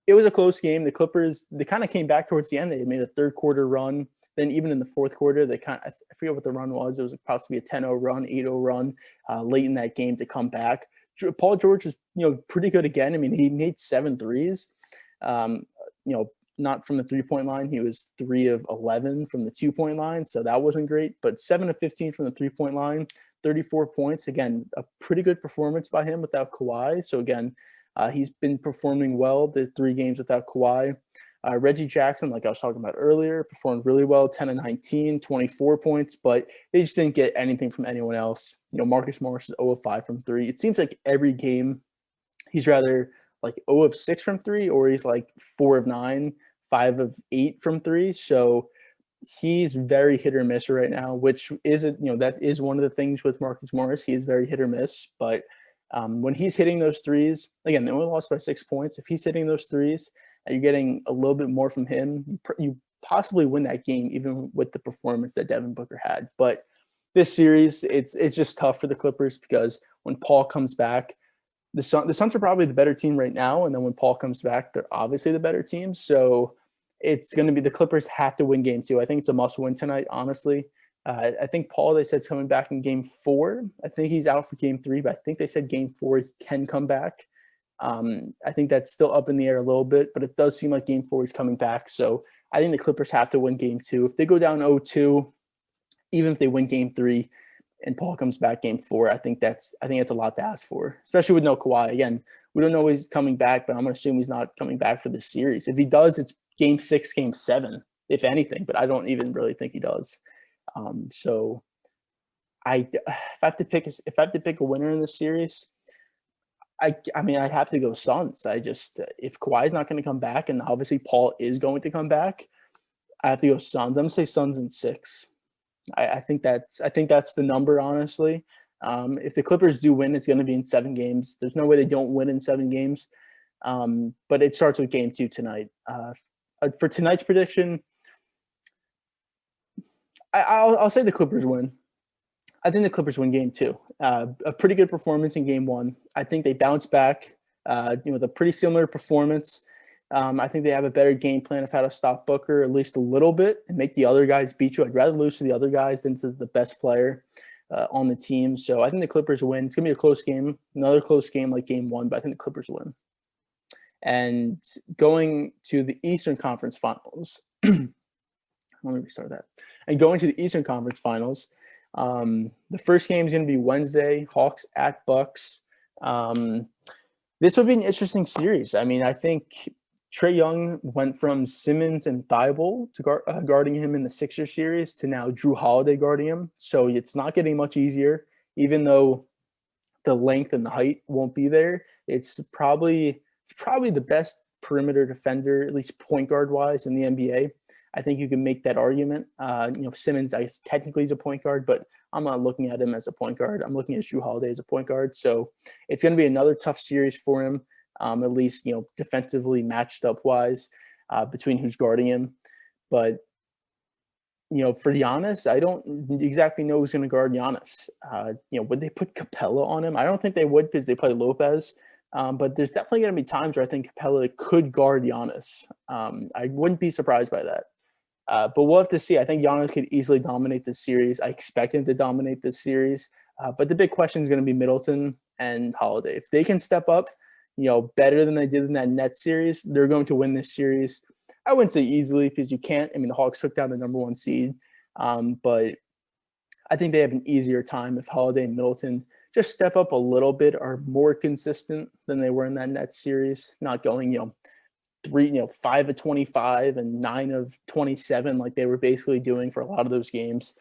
Speaker 1: it was a close game. The Clippers, they kind of came back towards the end. They had made a third quarter run. Then even in the fourth quarter, I forget what the run was. It was possibly a 10-0 run, 8-0 run late in that game to come back. Paul George was, pretty good again. I mean, he made 7 threes. not from the 3-point line. He was 3 of 11 from the 2-point line, so that wasn't great. But 7 of 15 from the 3-point line, 34 points. Again, a pretty good performance by him without Kawhi. So again, he's been performing well the 3 games without Kawhi. Reggie Jackson, like I was talking about earlier, performed really well, 10 of 19, 24 points, but they just didn't get anything from anyone else. Marcus Morris is 0 of 5 from 3. It seems like every game he's rather like 0 of 6 from 3, or he's like 4 of 9, 5 of 8 from 3. So he's very hit or miss right now, which is that is one of the things with Marcus Morris. He is very hit or miss, but when he's hitting those threes, again, they only lost by 6 points. If he's hitting those threes and you're getting a little bit more from him, you possibly win that game, even with the performance that Devin Booker had. But this series, it's just tough for the Clippers because when Paul comes back, the Suns are probably the better team right now, and then when Paul comes back, they're obviously the better team. So it's going to be the Clippers have to win game 2. I think it's a must-win tonight, honestly. I think Paul, they said, is coming back in game 4. I think he's out for game 3, but I think they said game 4 he can come back. I think that's still up in the air a little bit, but it does seem like game 4 is coming back. So I think the Clippers have to win game 2. If they go down 0-2, even if they win game 3 and Paul comes back game 4, I think that's a lot to ask for, especially with no Kawhi. Again, we don't know he's coming back, but I'm going to assume he's not coming back for this series. If he does, it's game 6, game 7, if anything, but I don't even really think he does. So if I have to pick a winner in this series, I mean, I'd have to go Suns. If Kawhi's not going to come back, and obviously Paul is going to come back, I have to go Suns. I'm going to say Suns in 6. I think that's the number, honestly. If the Clippers do win, it's going to be in 7 games. There's no way they don't win in 7 games. But it starts with game 2 tonight. For tonight's prediction, I'll say the Clippers win. I think the Clippers win game 2. A pretty good performance in game 1. I think they bounce back, with a pretty similar performance. I think they have a better game plan of how to stop Booker at least a little bit and make the other guys beat you. I'd rather lose to the other guys than to the best player on the team. So I think the Clippers win. It's going to be a close game, another close game like game 1, but I think the Clippers win. And going to the Eastern Conference Finals. Let me restart that. And going to the Eastern Conference Finals, the first game is going to be Wednesday, Hawks at Bucks. This would be an interesting series. I mean, I think Trae Young went from Simmons and Thibault to guarding him in the Sixers series to now Drew Holiday guarding him. So it's not getting much easier, even though the length and the height won't be there. It's probably the best perimeter defender, at least point guard wise, in the NBA. I think you can make that argument. Simmons, I guess technically is a point guard, but I'm not looking at him as a point guard. I'm looking at Drew Holiday as a point guard. So it's going to be another tough series for him, at least, defensively matched up wise, between who's guarding him. But, for Giannis, I don't exactly know who's going to guard Giannis. Would they put Capella on him? I don't think they would because they play Lopez. But there's definitely going to be times where I think Capella could guard Giannis. I wouldn't be surprised by that. But we'll have to see. I think Giannis could easily dominate this series. I expect him to dominate this series. But the big question is going to be Middleton and Holiday. If they can step up, better than they did in that Nets series, they're going to win this series. I wouldn't say easily because you can't. I mean, the Hawks took down the number 1 seed. But I think they have an easier time if Holiday and Middleton just step up a little bit, are more consistent than they were in that Nets series, not going, 5 of 25 and 9 of 27 like they were basically doing for a lot of those games.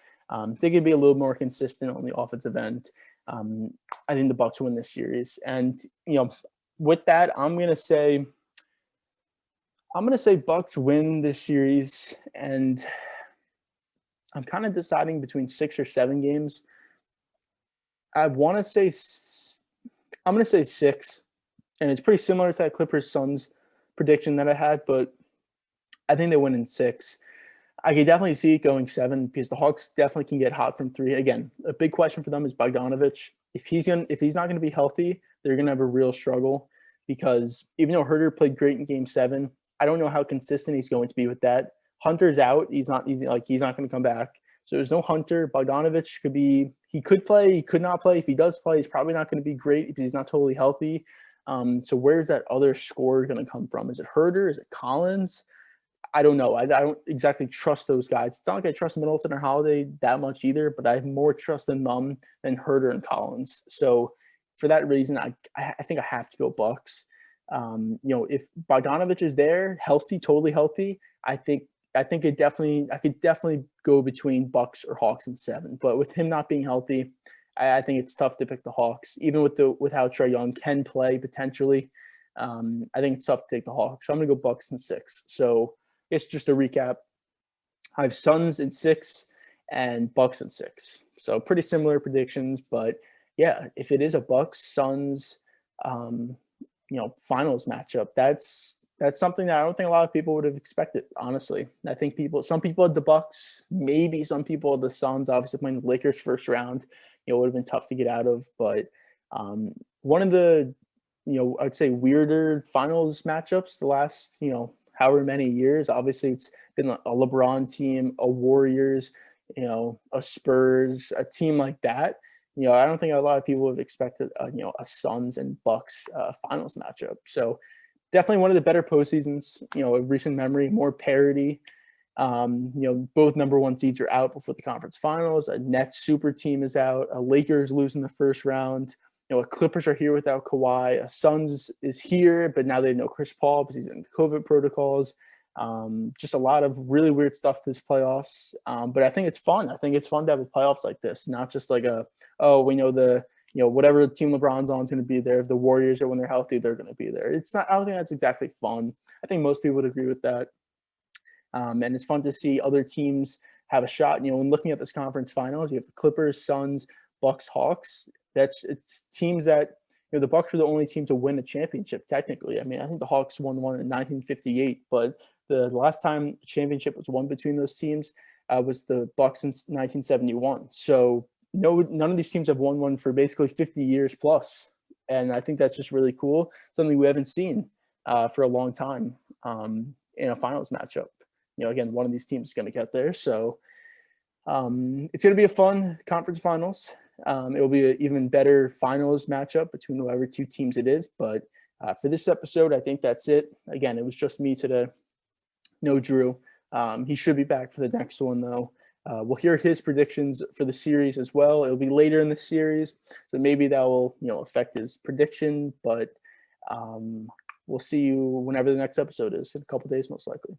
Speaker 1: They could be a little more consistent on the offensive end. I think the Bucks win this series. And, with that, I'm going to say Bucks win this series, and I'm kind of deciding between 6 or 7 games. I'm going to say 6, and it's pretty similar to that Clippers-Suns prediction that I had, but I think they win in 6. I could definitely see it going 7 because the Hawks definitely can get hot from 3. Again, a big question for them is Bogdanovich. If he's not going to be healthy, they're going to have a real struggle because even though Herter played great in Game 7, I don't know how consistent he's going to be with that. Hunter's out. He's not going to come back. So there's no Hunter. Bogdanovich he could play, he could not play. If he does play, he's probably not going to be great if he's not totally healthy. So where's that other scorer going to come from? Is it Herder? Is it Collins? I don't know. I don't exactly trust those guys. It's not like I trust Middleton or Holiday that much either, but I have more trust in them than Herder and Collins. So for that reason, I think I have to go Bucks. If Bogdanovich is there, healthy, totally healthy, I think I could definitely go between Bucks or Hawks in 7. But with him not being healthy, I think it's tough to pick the Hawks, even with how Trae Young can play potentially. I think it's tough to take the Hawks. So I'm gonna go Bucks in 6. So I guess just to recap, I have Suns in 6 and Bucks in 6. So pretty similar predictions, but yeah, if it is a Bucks Suns, finals matchup, that's something that I don't think a lot of people would have expected. Honestly, I think some people had the Bucks, maybe some people had the Suns. Obviously, playing the Lakers first round, would have been tough to get out of. But one of the, I'd say weirder finals matchups the last, however many years. Obviously, it's been a LeBron team, a Warriors, a Spurs, a team like that. I don't think a lot of people have expected, a Suns and Bucks finals matchup. So definitely one of the better postseasons, of recent memory, more parity. Both number 1 seeds are out before the conference finals. A Nets super team is out. A Lakers losing the first round. A Clippers are here without Kawhi. A Suns is here, but now they know Chris Paul because he's in the COVID protocols. Just a lot of really weird stuff this playoffs. But I think it's fun. I think it's fun to have a playoffs like this, not just like we know whatever team LeBron's on is going to be there. If the Warriors are, when they're healthy, they're going to be there. It's not, I don't think that's exactly fun. I think most people would agree with that. And it's fun to see other teams have a shot. When looking at this conference finals, you have the Clippers, Suns, Bucks, Hawks. It's teams that, the Bucks were the only team to win a championship, technically. I mean, I think the Hawks won one in 1958, but the last time a championship was won between those teams was the Bucks in 1971. So none of these teams have won one for basically 50 years plus. And I think that's just really cool. Something we haven't seen for a long time in a finals matchup. Again, one of these teams is going to get there. So it's going to be a fun conference finals. It will be an even better finals matchup between whoever 2 teams it is. But for this episode, I think that's it. Again, it was just me today. No Drew. He should be back for the next one, though. We'll hear his predictions for the series as well. It'll be later in the series, so maybe that will, affect his prediction. But we'll see you whenever the next episode is, in a couple days, most likely.